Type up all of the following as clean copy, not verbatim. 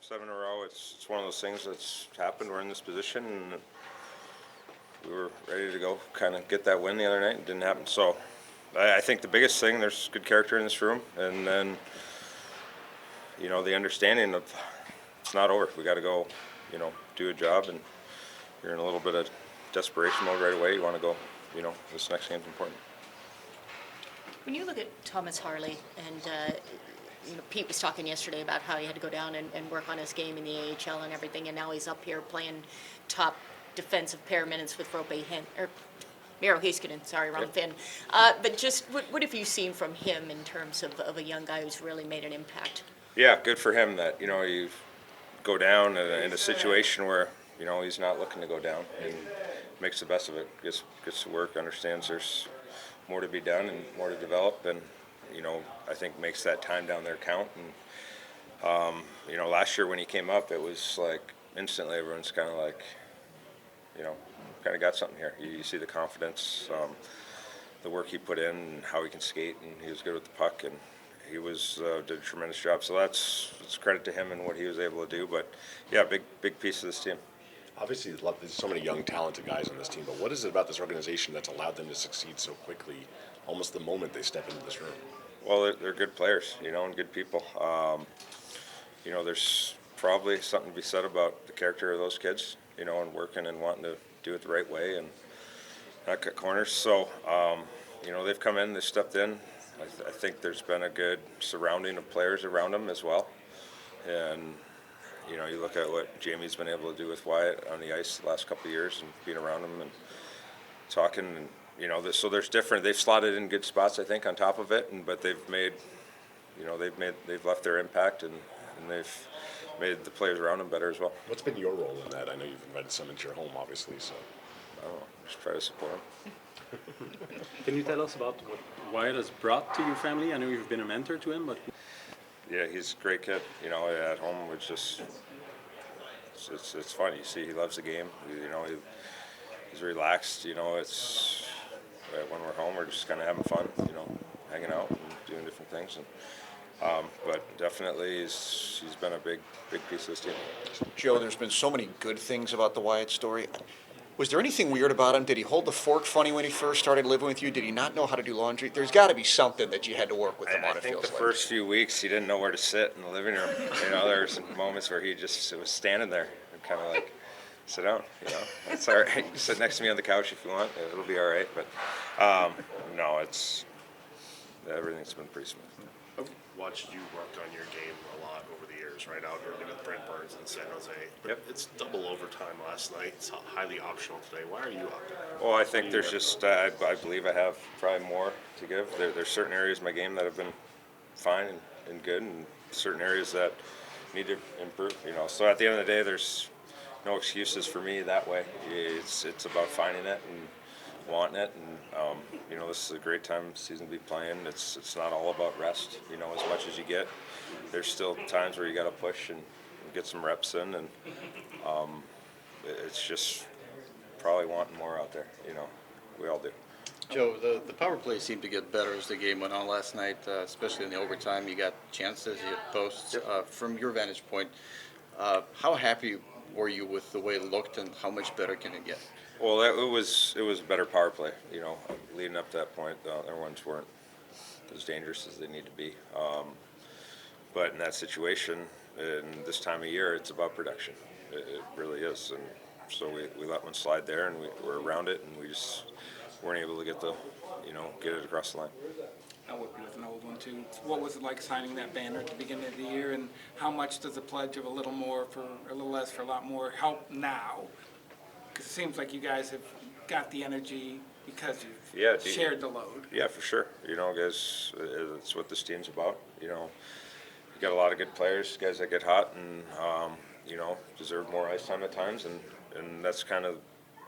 7 in a row. It's one of those things that's happened. We're in this position, and we were ready to go kind of get that win the other night. It didn't happen. So I think the biggest thing, there's good character in this room, and then, the understanding of it's not over. We got to go, do a job, and you're in a little bit of desperation mode right away. You want to go, this next game's important. When you look at Thomas Harley, and Pete was talking yesterday about how he had to go down and work on his game in the AHL and everything, and now he's up here playing top defensive pair minutes with Miro Heiskanen, sorry, wrong Finn. But just what have you seen from him in terms of a young guy who's really made an impact? Yeah, good for him that, you go down in a situation where, he's not looking to go down and makes the best of it, gets to work, understands there's more to be done and more to develop, and, I think makes that time down there count. And, last year when he came up, it was like instantly everyone's kind of like, kind of got something here. You see the confidence, the work he put in, and how he can skate, and he was good with the puck, and he did a tremendous job. So it's credit to him and what he was able to do. But yeah, big piece of this team. Obviously, there's so many young, talented guys on this team, but what is it about this organization that's allowed them to succeed so quickly, almost the moment they step into this room? Well, they're good players, and good people. There's probably something to be said about the character of those kids, and working and wanting to do it the right way and not cut corners. So, they've come in, they've stepped in. I think there's been a good surrounding of players around them as well. And, you look at what Jamie's been able to do with Wyatt on the ice the last couple of years and being around him and talking. And, so there's different, they've slotted in good spots, I think, on top of it. But they've made, they've left their impact and they've made the players around them better as well. What's been your role in that? I know you've invited some into your home, obviously, so. I don't know, just try to support them. Can you tell us about what Wyatt has brought to your family? I know you've been a mentor to him, but... Yeah, he's a great kid. At home, it's just, it's fun. You see, he loves the game. He's relaxed. It's when we're home, we're just kind of having fun. Hanging out and doing different things. And but definitely, he's been a big piece of this team. Joe, there's been so many good things about the Wyatt story. Was there anything weird about him? Did he hold the fork funny when he first started living with you? Did he not know how to do laundry? There's got to be something that you had to work with him on. I think the first few weeks he didn't know where to sit in the living room. There were some moments where he just was standing there and kind of like, sit down. That's all right. You can sit next to me on the couch if you want. It'll be all right. But no, everything's been pretty smooth. I've watched you work on your game a lot over the years, right? Out here with Brent Burns in San Jose. But Yep. It's double overtime last night. It's highly optional today. Why are you out there? Well, I think there's just, I believe I have probably more to give. There's certain areas of my game that have been fine and good, and certain areas that need to improve, So at the end of the day, there's no excuses for me that way. It's about finding it and wanting it, and this is a great time of season to be playing. It's not all about rest, as much as you get. There's still times where you got to push and get some reps in, and it's just probably wanting more out there. We all do. Joe, the power play seemed to get better as the game went on last night, especially in the overtime. You got chances, you had posts. From your vantage point, how happy were you with the way it looked, and how much better can it get? Well, it was a better power play. Leading up to that point, the other ones weren't as dangerous as they need to be. But in that situation, in this time of year, it's about production. It really is. And so we let one slide there, and we were around it, and we just weren't able to get it across the line. I worked with an old one too. What was it like signing that banner at the beginning of the year, and how much does a pledge of a little more for a little less for a lot more help now? Because it seems like you guys have got the energy because you've shared the load. Yeah, for sure. Guys, it's what this team's about. You got a lot of good players, guys that get hot and deserve more ice time at times, and that's kind of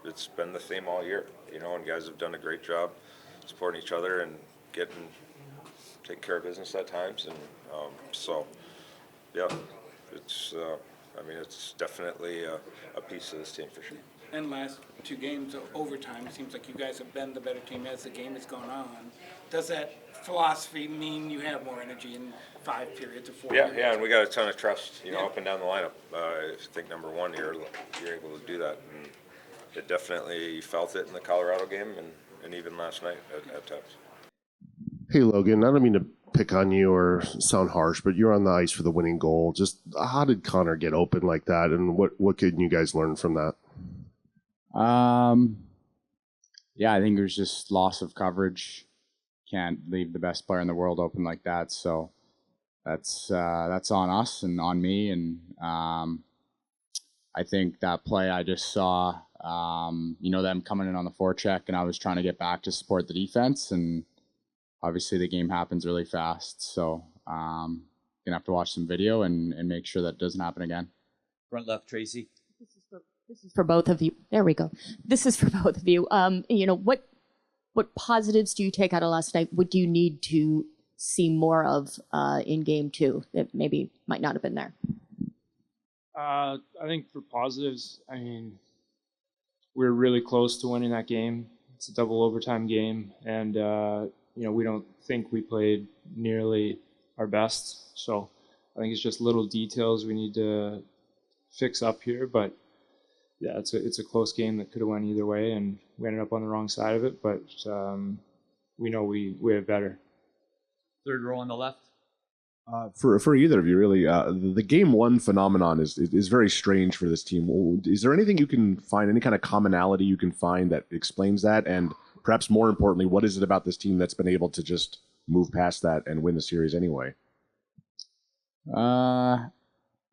it's been the theme all year. And guys have done a great job supporting each other and taking care of business at times, and so yeah, it's definitely a piece of this team for sure. And last two games of overtime, it seems like you guys have been the better team as the game has gone on. Does that philosophy mean you have more energy in 5 periods or 4 Yeah, periods? yeah, and we got a ton of trust, Yeah. up and down the lineup. I think number one, you're able to do that. And it definitely felt it in the Colorado game and even last night at times. Hey, Logan, I don't mean to pick on you or sound harsh, but you're on the ice for the winning goal. Just how did Connor get open like that, and what can you guys learn from that? Yeah, I think it was just loss of coverage. Can't leave the best player in the world open like that. So that's on us and on me. And I think that play I just saw, them coming in on the forecheck, and I was trying to get back to support the defense. And obviously the game happens really fast. So gonna have to watch some video and make sure that doesn't happen again. Front left, Tracy. This is for both of you. There we go. This is for both of you. What positives do you take out of last night? What do you need to see more of in game 2 that maybe might not have been there? I think for positives, we're really close to winning that game. It's a double overtime game, and we don't think we played nearly our best. So I think it's just little details we need to fix up here. But yeah, it's a close game that could have went either way, and we ended up on the wrong side of it. But we know we have better. Third row on the left. For either of you, really, the game one phenomenon is very strange for this team. Is there anything you can find, any kind of commonality you can find that explains that? And perhaps more importantly, what is it about this team that's been able to just move past that and win the series anyway?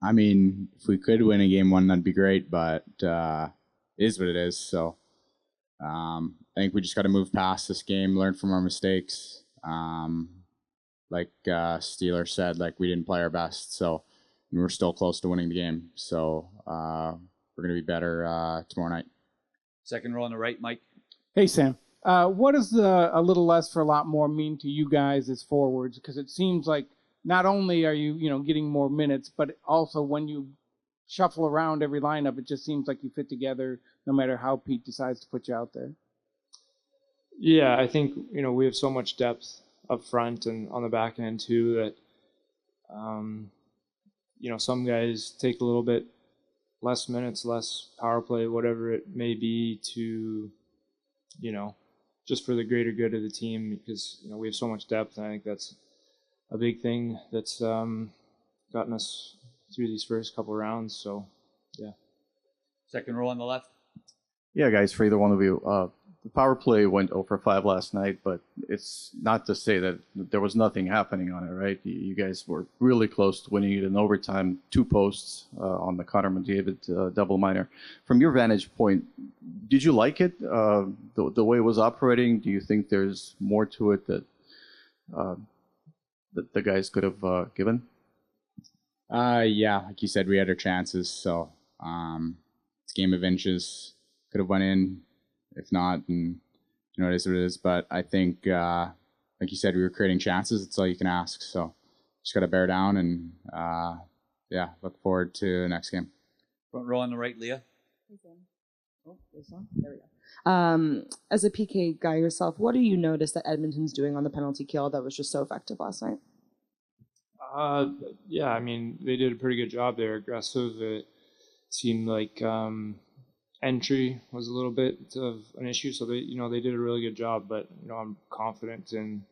If we could win a game 1, that'd be great, but it is what it is. So I think we just got to move past this game, learn from our mistakes. Like Steeler said, we didn't play our best, so we're still close to winning the game. So we're going to be better tomorrow night. Second row on the right, Mike. Hey, Sam. What does a little less for a lot more mean to you guys as forwards? Because it seems like not only are you, getting more minutes, but also when you shuffle around every lineup, it just seems like you fit together no matter how Pete decides to put you out there. Yeah, I think, we have so much depth up front and on the back end too that, some guys take a little bit less minutes, less power play, whatever it may be to, just for the greater good of the team because, we have so much depth, and I think that's a big thing that's gotten us through these first couple rounds. So, yeah. Second row on the left. Yeah, guys, for either one of you, the power play went 0 for 5 last night, but it's not to say that there was nothing happening on it, right? You guys were really close to winning it in overtime, 2 posts on the Connor McDavid double minor. From your vantage point, did you like it, the way it was operating? Do you think there's more to it that the guys could have given? Yeah, like you said, we had our chances, so it's a game of inches. Could have went in. If not, and it is what it is. But I think, like you said, we were creating chances. That's all you can ask. So just got to bear down and, look forward to the next game. Front row on the right, Leah. Oh, this one? There we go. As a PK guy yourself, what do you notice that Edmonton's doing on the penalty kill that was just so effective last night? They did a pretty good job. They were aggressive. It seemed like entry was a little bit of an issue, so they did a really good job. But I'm confident in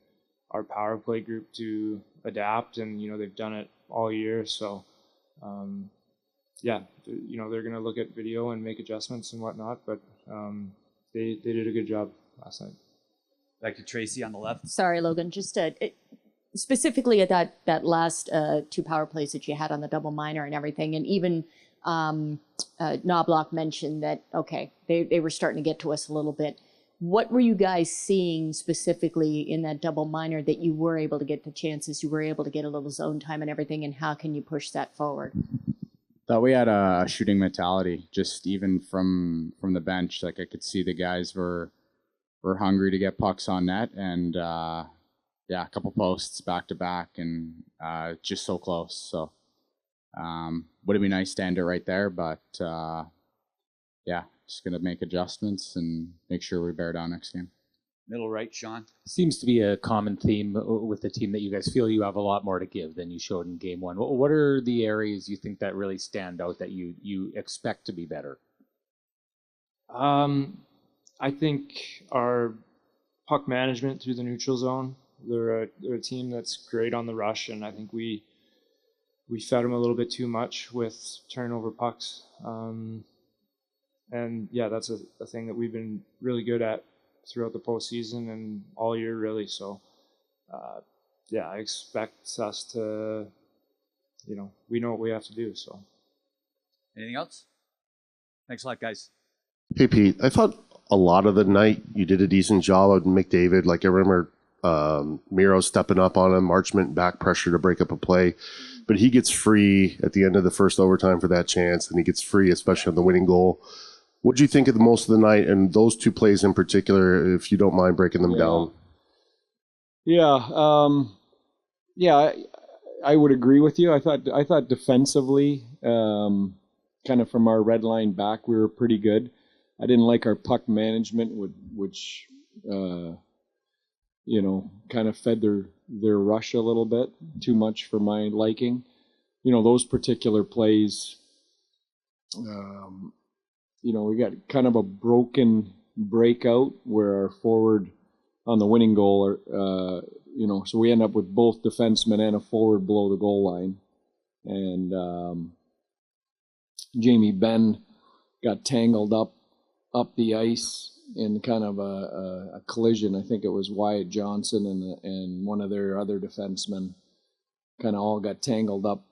our power play group to adapt, and they've done it all year. So, they're going to look at video and make adjustments and whatnot. But they did a good job last night. Back to Tracy on the left. Sorry, Logan. Just specifically at that last 2 power plays that you had on the double minor and everything, and even Knobloch mentioned that, okay, they were starting to get to us a little bit. What were you guys seeing specifically in that double minor that you were able to get the chances, you were able to get a little zone time and everything, and how can you push that forward? Thought we had a shooting mentality, just even from the bench. I could see the guys were hungry to get pucks on net, and a couple posts back to back, and just so close. So would have been nice to end it right there, but just gonna make adjustments and make sure we bear down next game. Middle right, Sean. Seems to be a common theme with the team that you guys feel you have a lot more to give than you showed in game one. What are the areas you think that really stand out that you expect to be better? I think our puck management through the neutral zone. They're a team that's great on the rush, and I think we fed them a little bit too much with turnover pucks. And yeah, that's a thing that we've been really good at throughout the postseason and all year, really. So, yeah, I expect us to, we know what we have to do. So, Anything else? Thanks a lot, guys. Hey, Pete, I thought a lot of the night you did a decent job of McDavid. Like, I remember Miro stepping up on him, Marchment back pressure to break up a play. But he gets free at the end of the first overtime for that chance, and he gets free, especially on the winning goal. What did you think of the most of the night, and those two plays in particular, if you don't mind breaking them down? Yeah, I would agree with you. I thought defensively, kind of from our red line back, we were pretty good. I didn't like our puck management, which kind of fed their rush a little bit too much for my liking. Those particular plays. We got kind of a broken breakout where our forward on the winning goal, so we end up with both defensemen and a forward below the goal line. And Jamie Benn got tangled up the ice in kind of a collision. I think it was Wyatt Johnson and one of their other defensemen kind of all got tangled up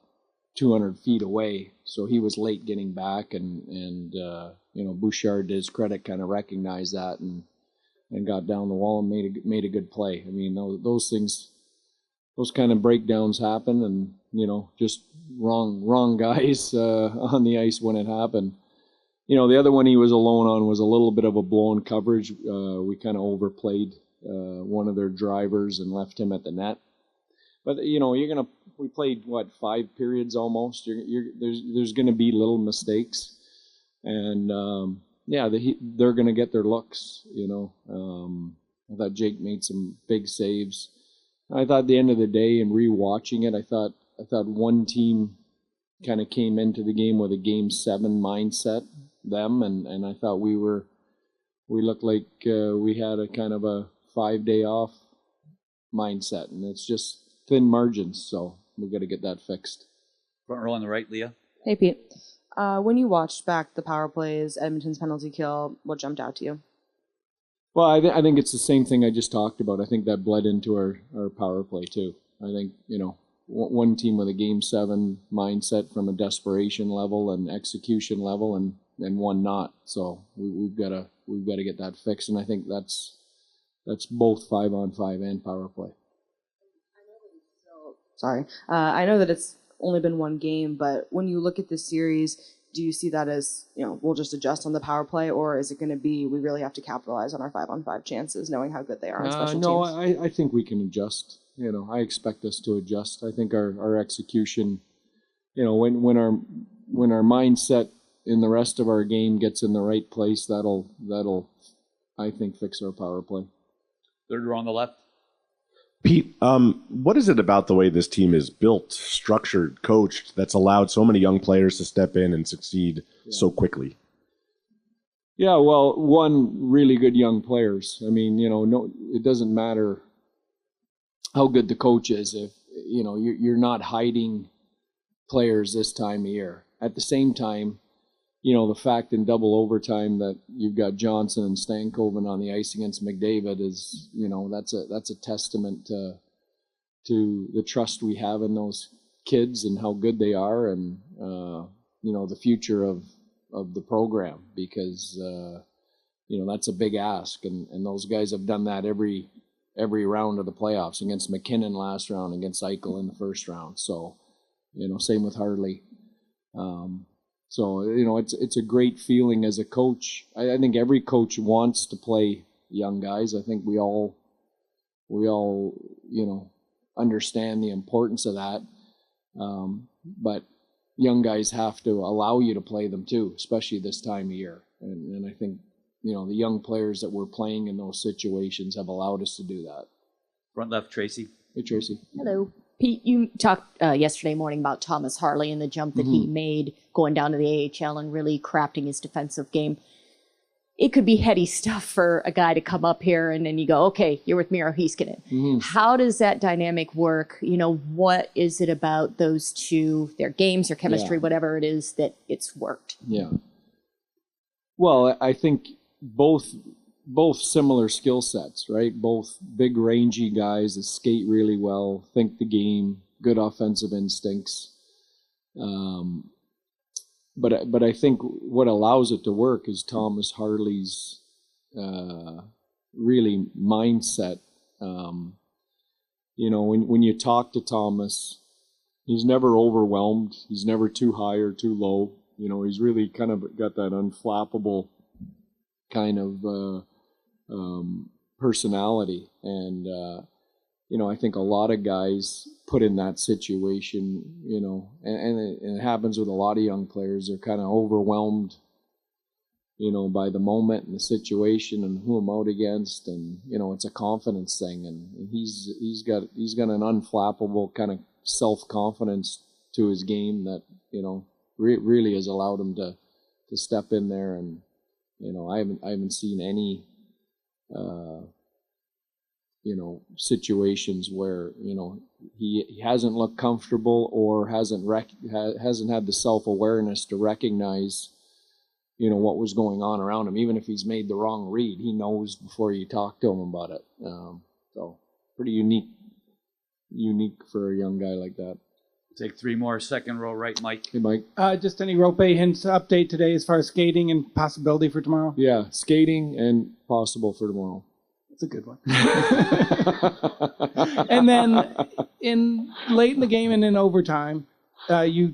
200 feet away, so he was late getting back, and Bouchard, to his credit, kind of recognized that and got down the wall and made a good play. I mean, those things, those kind of breakdowns happen, and just wrong guys on the ice when it happened. The other one he was alone on was a little bit of a blown coverage. We kind of overplayed one of their drivers and left him at the net. But we played 5 periods almost. There's gonna be little mistakes, and they're gonna get their looks. I thought Jake made some big saves. I thought at the end of the day, and rewatching it, I thought one team kind of came into the game with a Game 7 mindset, them, and I thought we looked like we had a kind of a 5-day off mindset, and it's just thin margins, so we've got to get that fixed. Front row on the right, Leah. Hey, Pete. When you watched back the power plays, Edmonton's penalty kill, what jumped out to you? Well, I think it's the same thing I just talked about. I think that bled into our power play too. I think, one team with a Game 7 mindset from a desperation level and execution level, and one not. So we've got to get that fixed, and I think that's both 5-on-5 and power play. Sorry. I know that it's only been one game, but when you look at this series, do you see that as, we'll just adjust on the power play, or is it going to be we really have to capitalize on our 5-on-5 chances, knowing how good they are on special teams? I think we can adjust. I expect us to adjust. I think our execution, when our mindset in the rest of our game gets in the right place, that'll I think fix our power play. Third row on the left. Pete, what is it about the way this team is built, structured, coached, that's allowed so many young players to step in and succeed so quickly? Yeah, well, one, really good young players. I mean, no, it doesn't matter how good the coach is if you're not hiding players this time of year. At the same time, the fact in double overtime that you've got Johnson and Stankoven on the ice against McDavid is, that's a testament to the trust we have in those kids and how good they are, and the future of the program, because that's a big ask, and those guys have done that every round of the playoffs, against McKinnon last round, against Eichel in the first round. So, same with Harley. So, it's a great feeling as a coach. I think every coach wants to play young guys. I think we all understand the importance of that. But young guys have to allow you to play them too, especially this time of year. And I think, the young players that we're playing in those situations have allowed us to do that. Front left, Tracy. Hey, Tracy. Hello. Pete, you talked yesterday morning about Thomas Harley and the jump that he made going down to the AHL and really crafting his defensive game. It could be heady stuff for a guy to come up here and then you go, okay, you're with Miro Heiskanen. How does that dynamic work? What is it about those two, their games, their chemistry, whatever it is, that it's worked? Yeah. Well, I think both similar skill sets, right? Both big, rangy guys that skate really well, think the game, good offensive instincts. But I think what allows it to work is Thomas Harley's really mindset. When you talk to Thomas, he's never overwhelmed. He's never too high or too low. He's really kind of got that unflappable kind of personality. And, I think a lot of guys put in that situation, and it happens with a lot of young players. They're kind of overwhelmed, by the moment and the situation and who I'm out against. And, it's a confidence thing. And he's got an unflappable kind of self-confidence to his game that, really has allowed him to step in there. And, I haven't seen any, situations where, he hasn't looked comfortable or hasn't had the self-awareness to recognize, what was going on around him. Even if he's made the wrong read, he knows before you talk to him about it. So pretty unique for a young guy like that. Take 3 more, second row right, Mike. Hey, Mike. Just any rope hints update today as far as skating and possibility for tomorrow? Yeah, skating and possible for tomorrow. That's a good one. And then late in the game and in overtime, you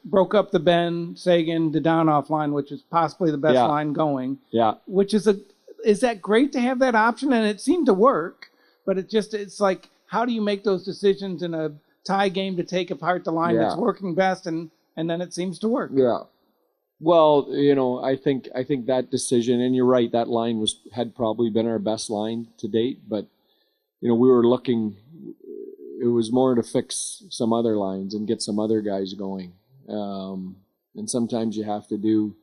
broke up the Ben, Sagan, Dadonov line, which is possibly the best line going. Yeah. Which is that great to have that option? And it seemed to work, but it's like, how do you make those decisions in a tie game to take apart the line that's working best, and then it seems to work? Yeah. Well, I think that decision, and you're right, that line had probably been our best line to date, but we were looking. It was more to fix some other lines and get some other guys going, and sometimes you have to do,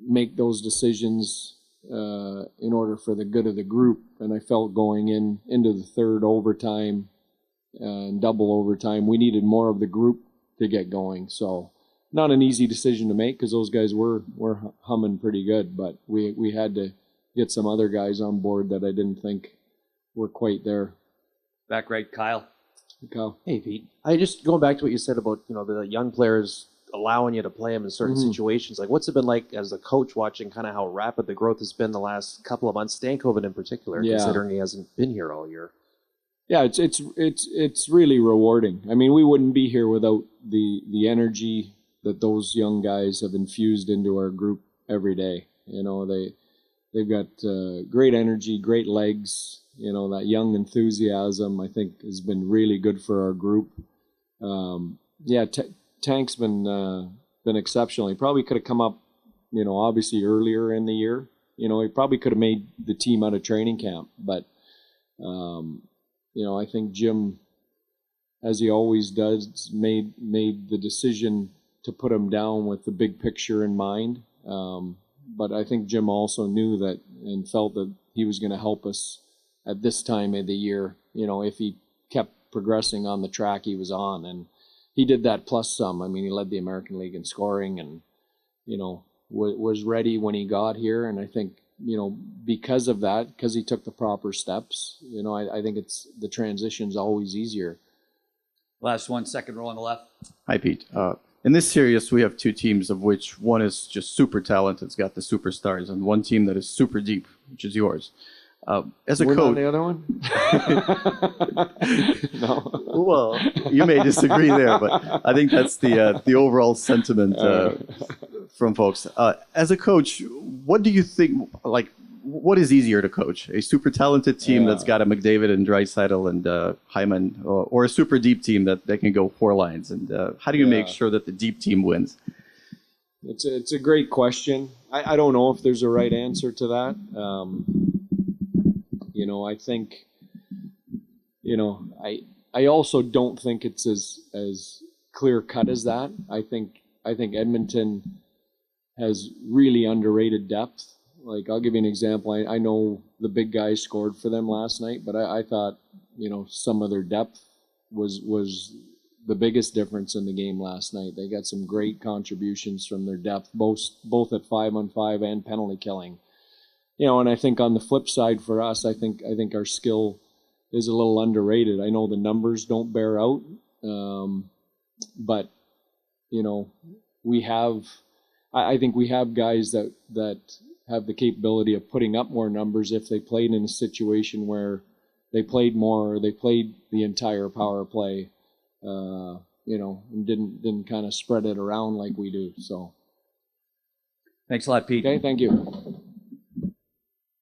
make those decisions in order for the good of the group. And I felt going into the third overtime and double overtime, we needed more of the group to get going. So not an easy decision to make because those guys were humming pretty good, but we had to get some other guys on board that I didn't think were quite there. Back right, Kyle. Kyle. Hey, Pete. I just going back to what you said about the young players allowing you to play them in certain situations. Like, what's it been like as a coach watching kind of how rapid the growth has been the last couple of months? Stankoven in particular, considering he hasn't been here all year. Yeah, it's really rewarding. I mean, we wouldn't be here without the energy that those young guys have infused into our group every day. They've got great energy, great legs. That young enthusiasm, I think, has been really good for our group. Tank's been exceptional. He probably could have come up, obviously earlier in the year. He probably could have made the team out of training camp, but I think Jim, as he always does, made the decision to put him down with the big picture in mind. But I think Jim also knew that and felt that he was going to help us at this time of the year, if he kept progressing on the track he was on. And he did that plus some. I mean, he led the American League in scoring and, was ready when he got here. And I think, because of that, because he took the proper steps, I think the transition's always easier. Last one, second row on the left. Hi, Pete. In this series, we have two teams of which one is just super talented, it's got the superstars, and one team that is super deep, which is yours. As a We're coach, not the other one? No. Well, you may disagree there, but I think that's the overall sentiment from folks. As a coach, what do you think? Like, what is easier to coach? A super talented team that's got a McDavid and Draisaitl and Hyman, or a super deep team that can go 4 lines? And how do you make sure that the deep team wins? It's a great question. I don't know if there's a right answer to that. I think, I also don't think it's as clear cut as that. I think Edmonton has really underrated depth. Like, I'll give you an example. I know the big guys scored for them last night, but I thought, some of their depth was the biggest difference in the game last night. They got some great contributions from their depth, both at 5-on-5 and penalty killing. And I think on the flip side for us, I think our skill is a little underrated. I know the numbers don't bear out, but we have. I think we have guys that have the capability of putting up more numbers if they played in a situation where they played more, or they played the entire power play, and didn't kind of spread it around like we do. So, Thanks a lot, Pete. Okay, thank you.